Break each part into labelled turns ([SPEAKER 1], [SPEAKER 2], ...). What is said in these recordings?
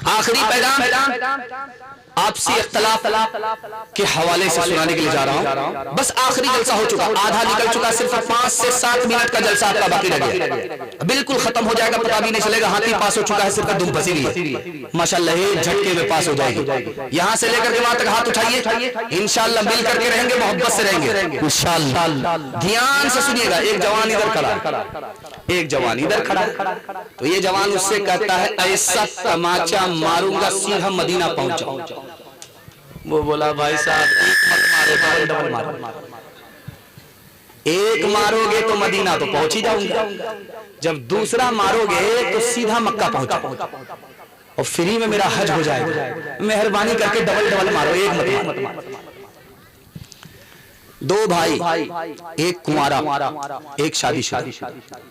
[SPEAKER 1] आखिरी पैगाम आपसी इख्तलाफ के हवाले से सुनाने के लिए जा रहा हूं। बस आखिरी जलसा हो चुका, आधा निकल चुका, सिर्फ 5 से 7 मिनट का जलसा आपका बाकी रह गया, बिल्कुल खत्म हो जाएगा, पता भी नहीं चलेगा। हाथी पास हो चुका है, सिर्फ दुम फंसी है, माशाल्लाह झटके में पास हो जाएगी। यहां से लेकर के वहां तक हाथ उठाइए, इंशाल्लाह मिल करके रहेंगे, मोहब्बत से रहेंगे इंशाल्लाह। ध्यान से सुनिएगा। एक जवान इधर खड़ा, एक जवान इधर खड़ा, तो ये जवान उससे कहता है ऐसा तमाचा मारूंगा सीधा मदीना पहुंच जाऊं। वो बोला भाई साहब एक मत मारो, डबल मारो, एक मारोगे तो मदीना तो पहुंच ही जाऊंगा, जब दूसरा मारोगे तो सीधा मक्का पहुंचा और फ्री में मेरा हज हो जाएगा। मेहरबानी करके डबल डबल मारो, एक मत मारो। दो भाई, एक कुंवारा एक शादीशुदा,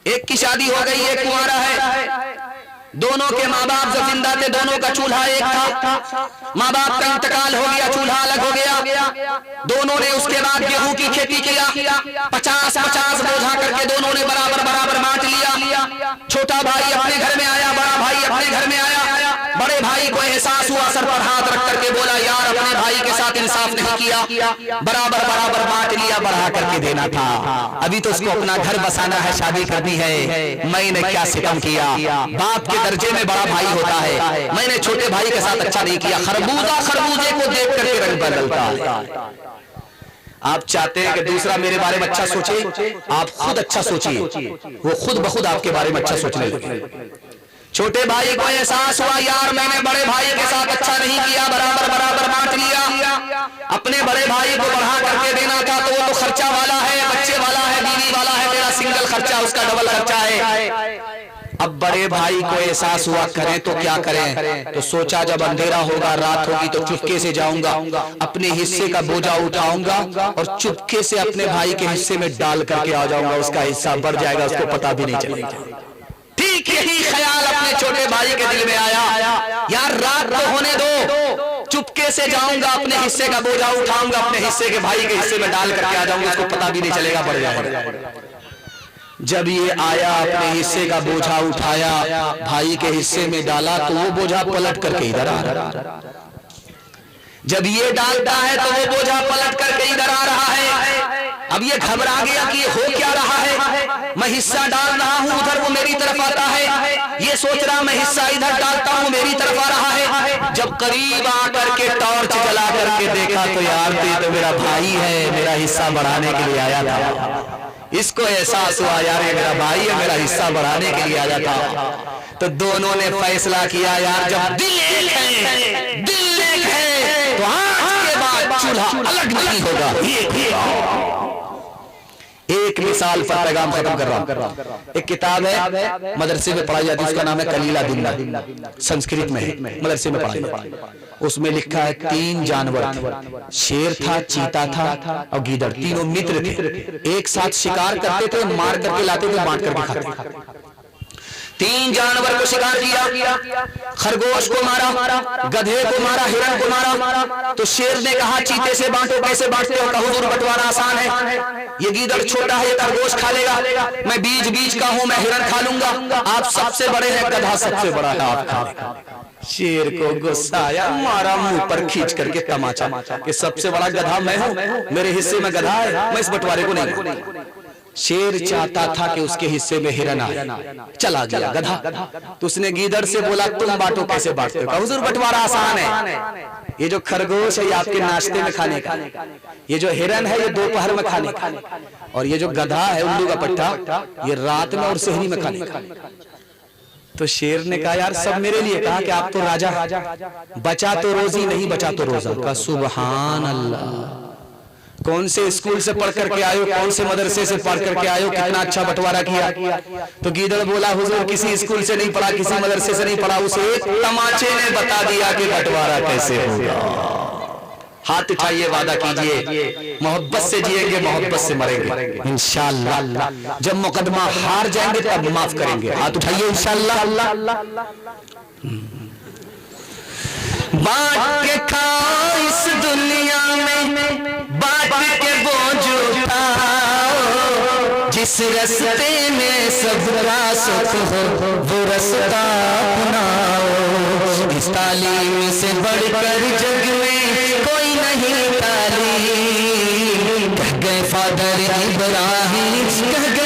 [SPEAKER 1] एक की शादी हो गई, एक कुंवारा है। दोनों के माँ बाप जब जिंदा थे, दोनों का चूल्हा एक था, माँ बाप का इंतकाल हो गया, चूल्हा अलग हो गया। दोनों ने उसके बाद गेहूं की खेती किया, 50-50 बोझा करके दोनों ने बराबर बराबर बांट लिया। छोटा भाई अपने घर में आया, बड़ा भाई अपने घर में आया। बड़े भाई को एहसास हुआ, सर पर हाथ रख करके बोला यार अपने भाई के साथ इंसाफ नहीं किया, बराबर बराबर बांट लिया, बढ़ा करके देना था। अभी तो उसको अपना घर बसाना है, शादी करनी है, मैंने क्या सितम किया। बाप के दर्जे में बड़ा भाई होता है, मैंने छोटे भाई के साथ अच्छा नहीं किया। खरबूजा खरबूजे को देख करके रंग बदलता है। आप चाहते हैं कि दूसरा मेरे बारे में अच्छा सोचे, आप खुद अच्छा सोचिए, वो खुद ब खुद आपके बारे में अच्छा सोचने लगे। छोटे भाई को एहसास हुआ यार मैंने बड़े भाई के साथ अच्छा नहीं किया, बराबर बराबर बांट लिया। अपने बड़े भाई को बढ़ा करके देना था, तो वो तो खर्चा वाला है, बच्चे वाला है, बीवी वाला है, मेरा सिंगल खर्चा, उसका डबल खर्चा है। अब बड़े भाई को एहसास हुआ करें तो क्या करें, तो सोचा जब अंधेरा होगा, रात होगी, तो चुपके से जाऊंगा, अपने हिस्से का बोझा उठाऊंगा और चुपके से अपने भाई के हिस्से में डाल करके आ जाऊंगा, उसका हिस्सा बढ़ जाएगा, उसको पता भी नहीं चलेगा। ठीक यही ख्याल अपने छोटे भाई के दिल में आया, यार रात तो होने दो, चुपके से जाऊंगा, अपने हिस्से का बोझा उठाऊंगा, अपने हिस्से के भाई के हिस्से में डाल करके आ जाऊंगा, उसको पता भी नहीं चलेगा, बढ़ जाएगा। जब ये आया, अपने हिस्से का बोझा उठाया, भाई के हिस्से में डाला, तो वो बोझा पलट करके इधर आ रहा। जब ये डालता है तो वो बोझा पलट करके इधर आ रहा है। अब ये घबरा गया कि ये हो क्या रहा है, मैं हिस्सा डाल रहा हूं, उधर वो मेरी तरफ आता है, ये सोच रहा मैं हिस्सा इधर डालता हूं, मेरी तरफ आ रहा है। जब करीब आकर के टॉर्च जला करके देखा तो यार ये तो मेरा भाई है, मेरा हिस्सा बढ़ाने के लिए आया था। इसको एहसास हुआ यार ये मेरा भाई है, मेरा हिस्सा बढ़ाने के लिए आया था। तो दोनों ने फैसला किया यार जब दिल एक है, दिल एक है, तो आज के बाद चूल्हा अलग नहीं होगा। एक मिसाल पर पैगाम खत्म कर रहा हूं। एक किताब है मदरसे में पढ़ाई जाती है, उसका नाम है कलीला दिल्ला, संस्कृत में है, मदरसे में पढ़ाई। उसमें लिखा है 3 जानवर, शेर था, चीता था और गीदड़, तीनों मित्र थे, एक साथ शिकार करते थे, मार करके लाते थे, बांट करके खाते थे। 3 जानवर को शिकार किया, खरगोश को मारा, गधे को मारा, हिरण को मारा। तो शेर ने कहा चीते से बांटो, कैसे बांटते हो? कहा हुजूर बंटवारा आसान है, ये गीदड़ छोटा है, ये खरगोश खा लेगा, मैं बीच बीच का हूं, मैं हिरण खा लूंगा, आप सबसे बड़े हैं, गधा सबसे बड़ा है, आप खा। शेर को गुस्सा आया, मारा मुंह पर खींच करके तमाचा कि सबसे बड़ा गधा मैं हूं, मेरे हिस्से में गधा है, मैं इस बंटवारे को नहीं। शेर चाहता था कि उसके हिस्से में हिरन आए, चला गया गधा। तो उसने गीदड़ से बोला तुम बांटो, कैसे बांटते हो? हुजूर बंटवारा आसान है, ये जो खरगोश है ये आपके नाश्ते में खाने का, ये जो हिरन है ये दोपहर में खाने का, और ये जो गधा है उल्लू का पट्टा ये रात में और सेहरी में खाने का। तो शेर ने कहा यार सब मेरे लिए, कहा कि आप तो राजा, बचा तो रोजी नहीं बचा तो रोजा। का सुभान अल्लाह, कौन से स्कूल से पढ़ करके आयो, कौन से मदरसे से पढ़ करके आयो, कितना अच्छा बंटवारा किया। तो गीदड़ बोला हुजूर किसी स्कूल से नहीं पढ़ा, किसी मदरसे से नहीं पढ़ा, उसे एक तमाचे ने बता दिया कि बंटवारा कैसे होगा। हाथ उठाइए, वादा कीजिए, मोहब्बत से जिएंगे, मोहब्बत से मरेंगे इंशाअल्लाह। जब मुकदमा हार जाएंगे तब माफ करेंगे। हाथ उठाइए इंशाअल्लाह। बांट के खाओ इस दुनिया में, बांट के बोझ उठाओ, जिस रास्ते में सबका सुख हो वो रास्ता अपनाओ। इस तालीम से बढ़कर जग में कोई नहीं तालीम। कह गए फादर इब्राहिम, कह गए